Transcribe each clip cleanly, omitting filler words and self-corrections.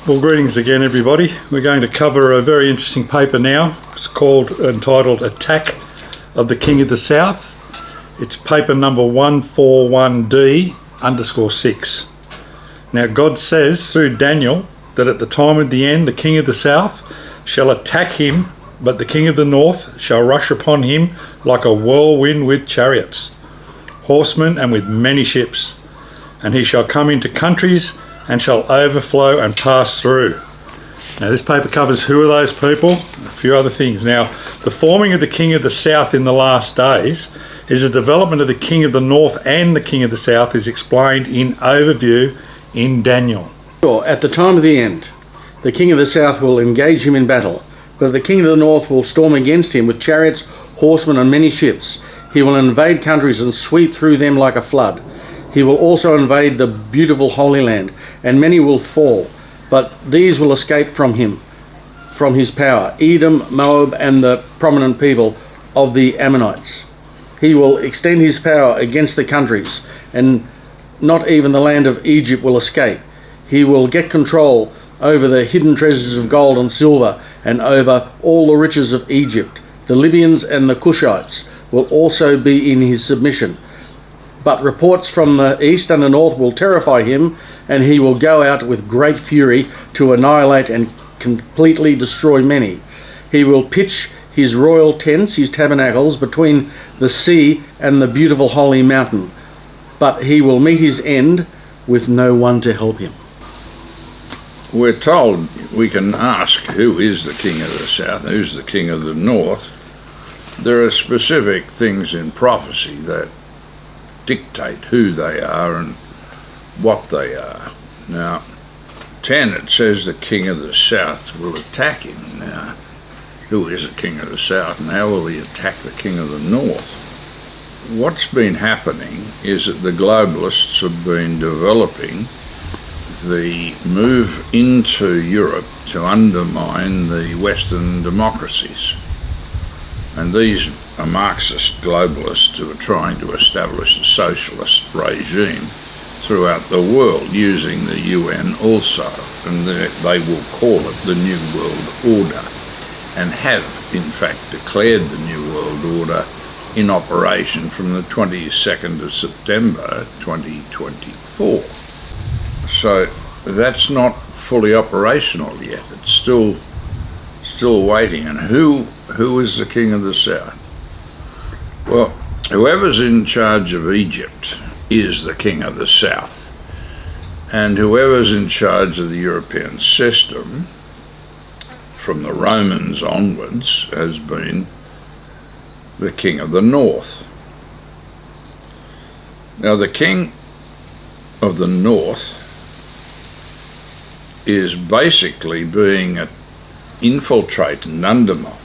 Well, greetings again, everybody. We're going to cover a very interesting paper now. It's entitled Attack of the King of the South. It's paper number 141D_6. Now, God says through Daniel that at the time of the end, the King of the South shall attack him, but the King of the North shall rush upon him like a whirlwind with chariots, horsemen, and with many ships. And he shall come into countries and shall overflow and pass through. Now, this paper covers who are those people, a few other things. Now, the forming of the King of the South in the last days is a development of the King of the North and the King of the South is explained in overview in Daniel. At the time of the end, the King of the South will engage him in battle, but the King of the North will storm against him with chariots, horsemen, and many ships. He will invade countries and sweep through them like a flood. He will also invade the beautiful Holy Land, and many will fall, but these will escape from him, from his power: Edom, Moab, and the prominent people of the Ammonites. He will extend his power against the countries, and not even the land of Egypt will escape. He will get control over the hidden treasures of gold and silver, and over all the riches of Egypt. The Libyans and the Cushites will also be in his submission. But reports from the east and the north will terrify him, and he will go out with great fury to annihilate and completely destroy many. He will pitch his royal tents, his tabernacles, between the sea and the beautiful holy mountain. But he will meet his end with no one to help him. We're told we can ask who is the King of the South, who's the King of the North. There are specific things in prophecy that dictate who they are and what they are. Now, 10, it says the King of the South will attack him. Now, who is the King of the South and how will he attack the King of the North? What's been happening is that the globalists have been developing the move into Europe to undermine the Western democracies. And these are Marxist globalists who are trying to establish a socialist regime throughout the world using the UN also. And they will call it the New World Order, and have in fact declared the New World Order in operation from the 22nd of September 2024. So that's not fully operational yet. It's still waiting. And who is the King of the South? Well, whoever's in charge of Egypt is the King of the South, and whoever's in charge of the European system from the Romans onwards has been the King of the North. Now, the King of the North is basically being infiltrated and undermined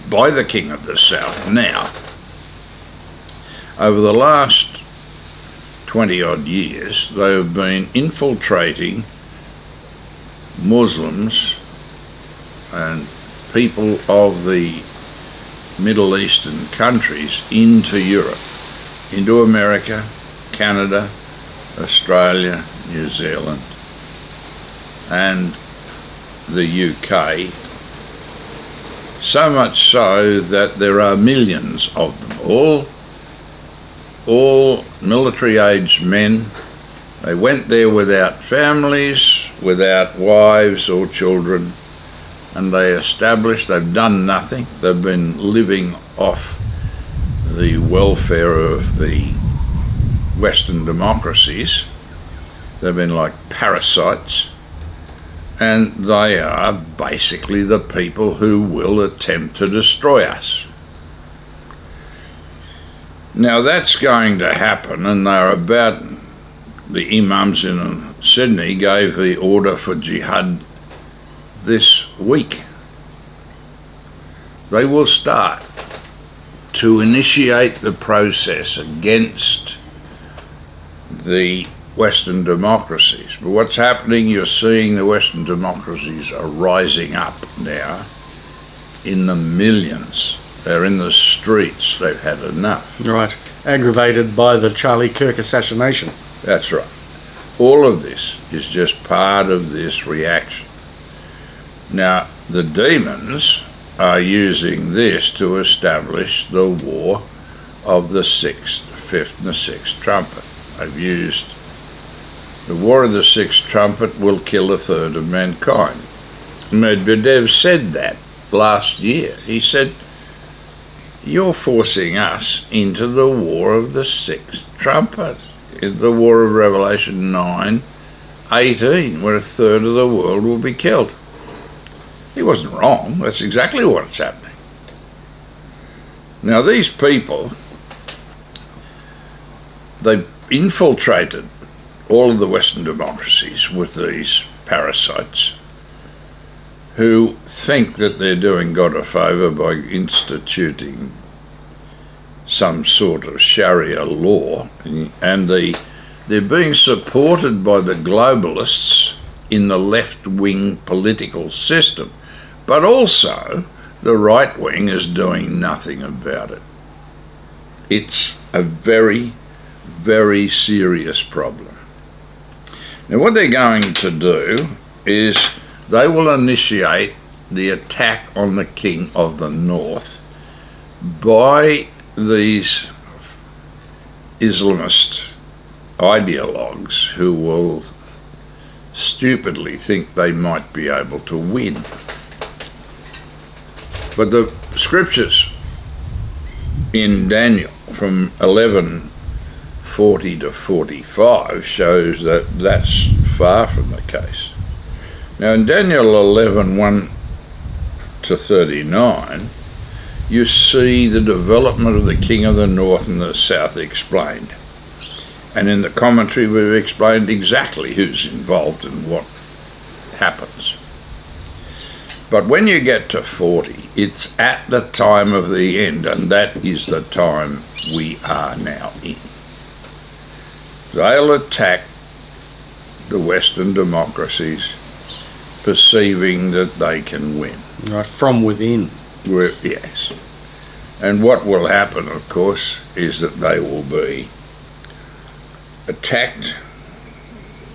by the King of the South now. Over the last 20 odd years, they have been infiltrating Muslims and people of the Middle Eastern countries into Europe, into America, Canada, Australia, New Zealand, and the UK, so much so that there are millions of them, all military-aged men. They went there without families, without wives or children, and they've done nothing. They've been living off the welfare of the Western democracies. They've been like parasites, and they are basically the people who will attempt to destroy us. Now, that's going to happen, and the imams in Sydney gave the order for jihad this week. They will start to initiate the process against the Western democracies. But what's happening, you're seeing the Western democracies are rising up now in the millions. They're in the streets. They've had enough. Right. Aggravated by the Charlie Kirk assassination. That's right. All of this is just part of this reaction. Now, the demons are using this to establish the war of the sixth, fifth, and the sixth trumpet. They've used the war of the sixth trumpet will kill a third of mankind. Medvedev said that last year. He said, you're forcing us into the war of the sixth trumpet, in the war of Revelation 9:18, where a third of the world will be killed. He wasn't wrong. That's exactly what's happening. Now, these people, they've infiltrated all of the Western democracies with these parasites who think that they're doing God a favour by instituting some sort of Sharia law, and they're being supported by the globalists in the left-wing political system, but also the right wing is doing nothing about it. It's a very, very serious problem. Now, what they're going to do is they will initiate the attack on the King of the North by these Islamist ideologues who will stupidly think they might be able to win. But the scriptures in Daniel from 11:40 to 45 shows that that's far from the case. Now, in Daniel 11:1 to 39, you see the development of the King of the North and the South explained. And in the commentary, we've explained exactly who's involved and what happens. But when you get to 40, it's at the time of the end, and that is the time we are now in. They'll attack the Western democracies, perceiving that they can win. Right, from within. Yes. And what will happen, of course, is that they will be attacked.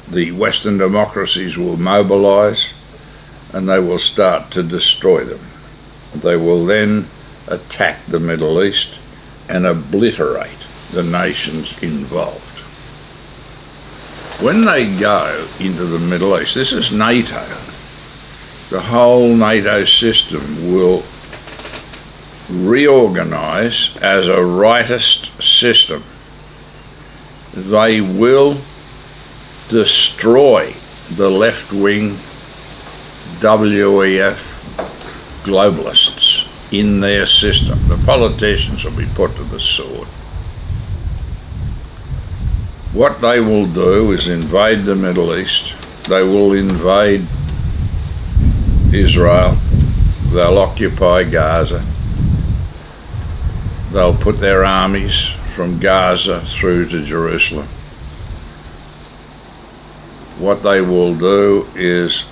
The Western democracies will mobilise and they will start to destroy them. They will then attack the Middle East and obliterate the nations involved. When they go into the Middle East, this is NATO. The whole NATO system will reorganise as a rightist system. They will destroy the left-wing WEF globalists in their system. The politicians will be put to the sword. What they will do is invade the Middle East. They will invade Israel. They'll occupy Gaza. They'll put their armies from Gaza through to Jerusalem. What they will do is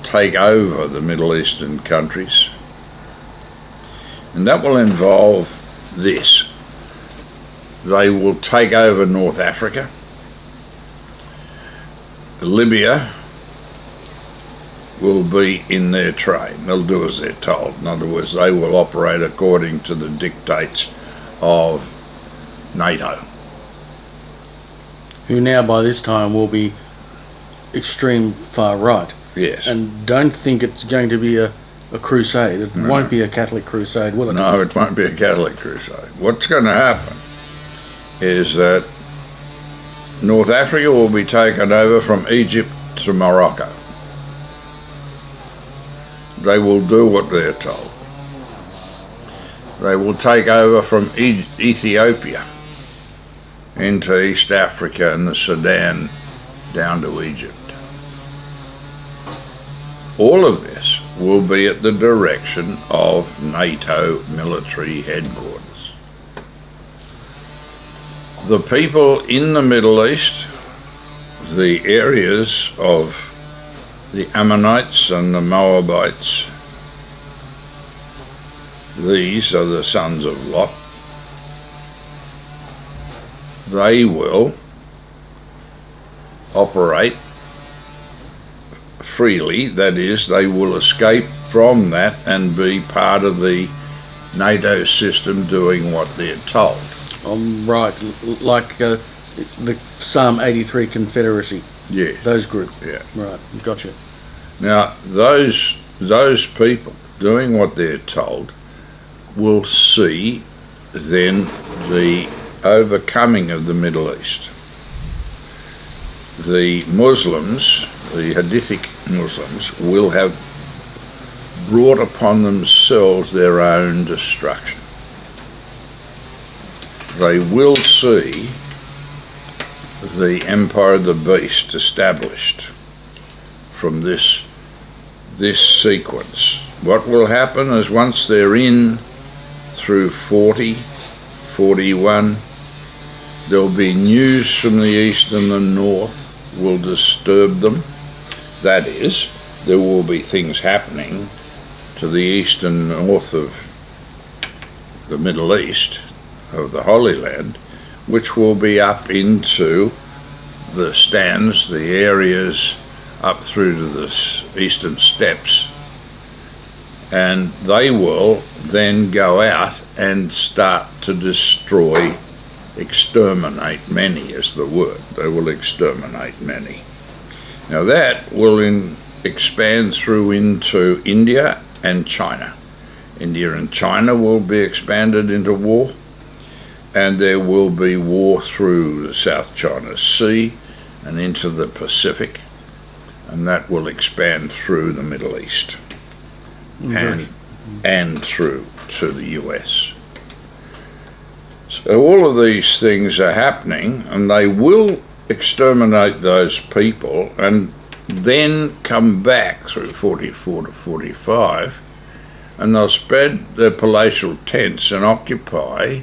take over the Middle Eastern countries, and that will involve this. They will take over North Africa, Libya will be in their train. They'll do as they're told. In other words, they will operate according to the dictates of NATO. Who now by this time will be extreme far right. Yes. And don't think it's going to be a crusade. It won't be a Catholic crusade, will it? No, it won't be a Catholic crusade. What's going to happen is that North Africa will be taken over from Egypt to Morocco. They will do what they're told. They will take over from Ethiopia into East Africa and the Sudan down to Egypt. All of this will be at the direction of NATO military headquarters. The people in the Middle East, the areas of the Ammonites and the Moabites, these are the sons of Lot. They will operate freely, that is, they will escape from that and be part of the NATO system doing what they're told. Right, like the Psalm 83 Confederacy. Yeah. Those group. Yeah. Right, gotcha. Now, those people doing what they're told will see then the overcoming of the Middle East. The Muslims, the Hadithic Muslims, will have brought upon themselves their own destruction. They will see the Empire of the Beast established from this sequence. What will happen is once they're in through 40, 41, there'll be news from the east and the north will disturb them. That is, there will be things happening to the east and north of the Middle East, of the Holy Land, which will be up into the stands, the areas up through to the eastern steppes, and they will then go out and start to destroy, exterminate many is the word. They will exterminate many. Now that will expand through into India and China. India and China will be expanded into war, and there will be war through the South China Sea and into the Pacific, and that will expand through the Middle East and through to the US. So all of these things are happening, and they will exterminate those people and then come back through 44 to 45, and they'll spread their palatial tents and occupy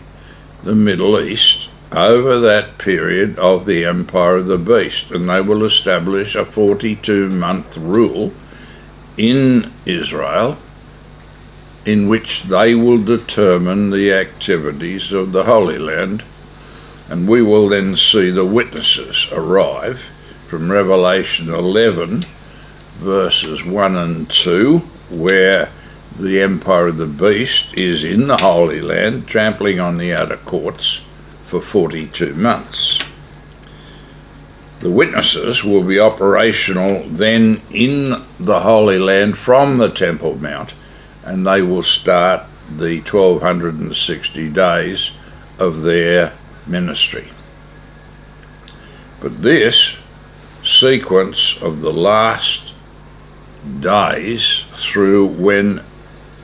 the Middle East over that period of the Empire of the Beast, and they will establish a 42-month rule in Israel in which they will determine the activities of the Holy Land, and we will then see the witnesses arrive from Revelation 11 verses 1 and 2, where the Empire of the Beast is in the Holy Land, trampling on the outer courts for 42 months. The witnesses will be operational then in the Holy Land from the Temple Mount, and they will start the 1260 days of their ministry. But this sequence of the last days through when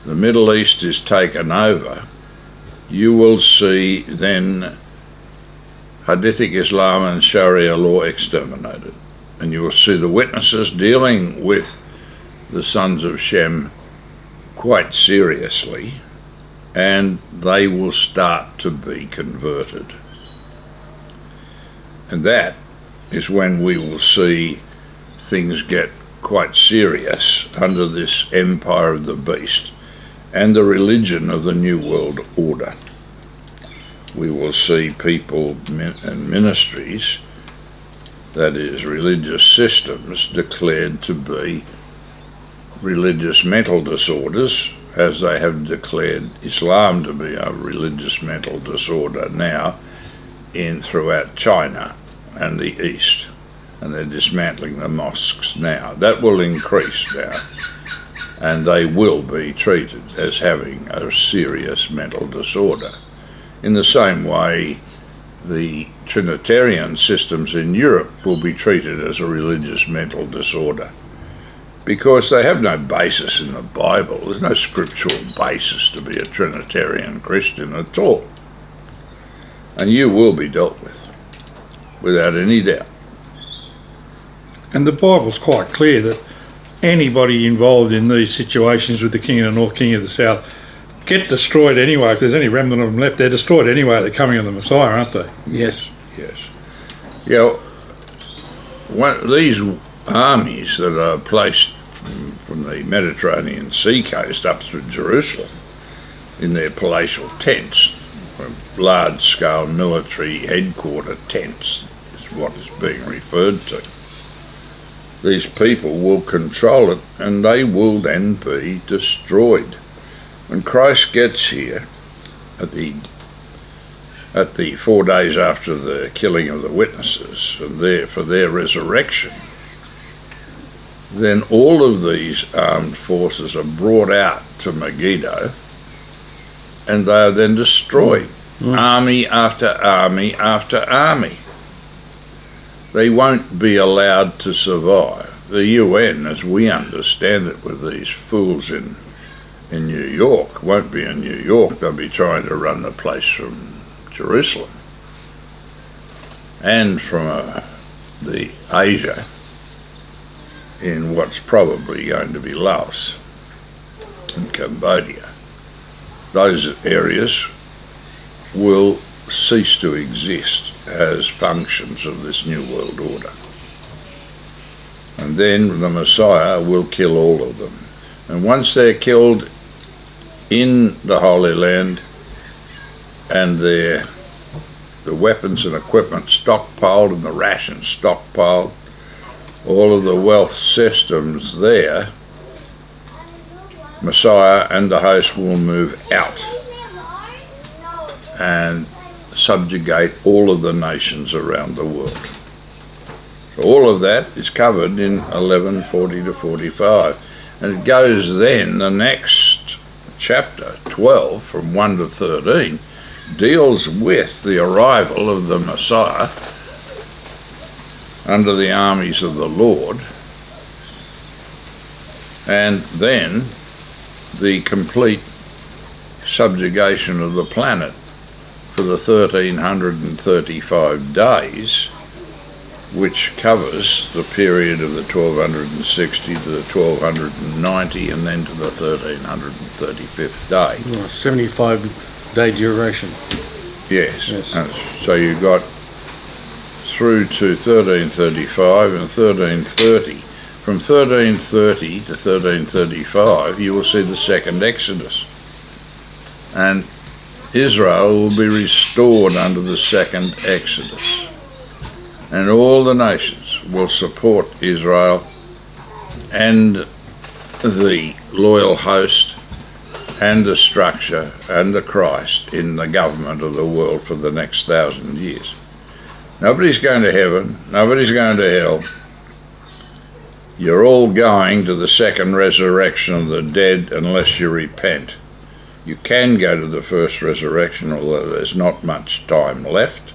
the Middle East is taken over, you will see then Hadithic Islam and Sharia law exterminated. And you will see the witnesses dealing with the sons of Shem quite seriously, and they will start to be converted. And that is when we will see things get quite serious under this Empire of the Beast and the religion of the New World Order. We will see people and ministries, that is, religious systems, declared to be religious mental disorders, as they have declared Islam to be a religious mental disorder now throughout China and the East, and they're dismantling the mosques now. That will increase now, and they will be treated as having a serious mental disorder. In the same way, the Trinitarian systems in Europe will be treated as a religious mental disorder, because they have no basis in the Bible. There's no scriptural basis to be a Trinitarian Christian at all. And you will be dealt with, without any doubt. And the Bible's quite clear that anybody involved in these situations with the King of the North, King of the South, get destroyed anyway. If there's any remnant of them left, they're destroyed anyway at the coming of the Messiah, aren't they? Yes. Yeah, these armies that are placed from the Mediterranean sea coast up through Jerusalem in their palatial tents, large-scale military headquarter tents is what is being referred to. these people will control it, and they will then be destroyed. When Christ gets here, at the 4 days after the killing of the witnesses, and for their resurrection, then all of these armed forces are brought out to Megiddo, and they are then destroyed. Army after army after army. They won't be allowed to survive. The UN, as we understand it with these fools in New York, won't be in New York. They'll be trying to run the place from Jerusalem and from the Asia in what's probably going to be Laos and Cambodia. Those areas will cease to exist as functions of this new world order. And then the Messiah will kill all of them. And once they're killed in the Holy Land and the weapons and equipment stockpiled and the rations stockpiled, all of the wealth systems there, Messiah and the host will move out and subjugate all of the nations around the world. So all of that is covered in 1140 to 45. And it goes then, the next chapter, 12, from 1 to 13, deals with the arrival of the Messiah under the armies of the Lord, and then the complete subjugation of the planet for the 1335 days, which covers the period of the 1260 to the 1290 and then to the 1335th day. 75-day duration. Yes. And so you got through to 1335 and 1330. From 1330 to 1335 you will see the second Exodus, and Israel will be restored under the second Exodus, and all the nations will support Israel and the loyal host and the structure and the Christ in the government of the world for the next 1,000 years. Nobody's going to heaven, nobody's going to hell. You're all going to the second resurrection of the dead unless you repent. You can go to the first resurrection, although there's not much time left.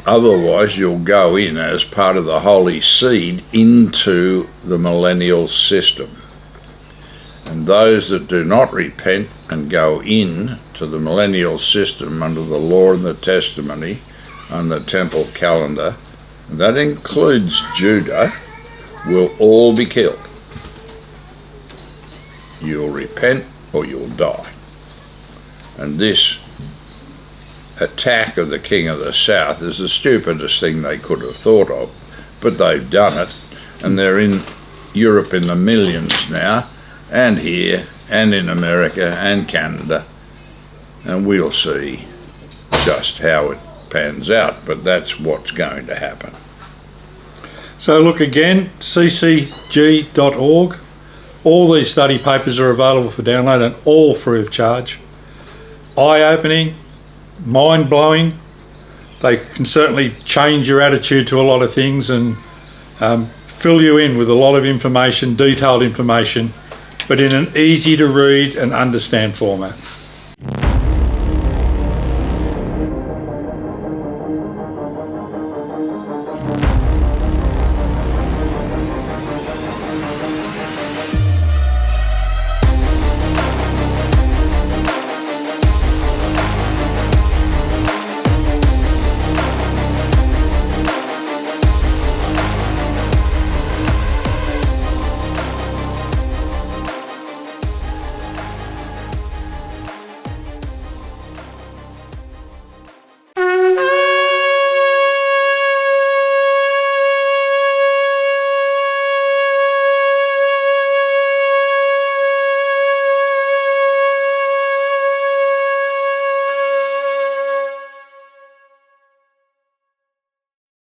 Otherwise, you'll go in as part of the holy seed into the millennial system. And those that do not repent and go in to the millennial system under the law and the testimony and the temple calendar, and that includes Judah, will all be killed. You'll repent or you'll die. And this attack of the king of the south is the stupidest thing they could have thought of, but they've done it, and they're in Europe in the millions now, and here, and in America, and Canada, and we'll see just how it pans out, but that's what's going to happen. So look again, ccg.org. All these study papers are available for download and all free of charge. Eye-opening, mind-blowing. They can certainly change your attitude to a lot of things and fill you in with a lot of information, detailed information, but in an easy to read and understand format.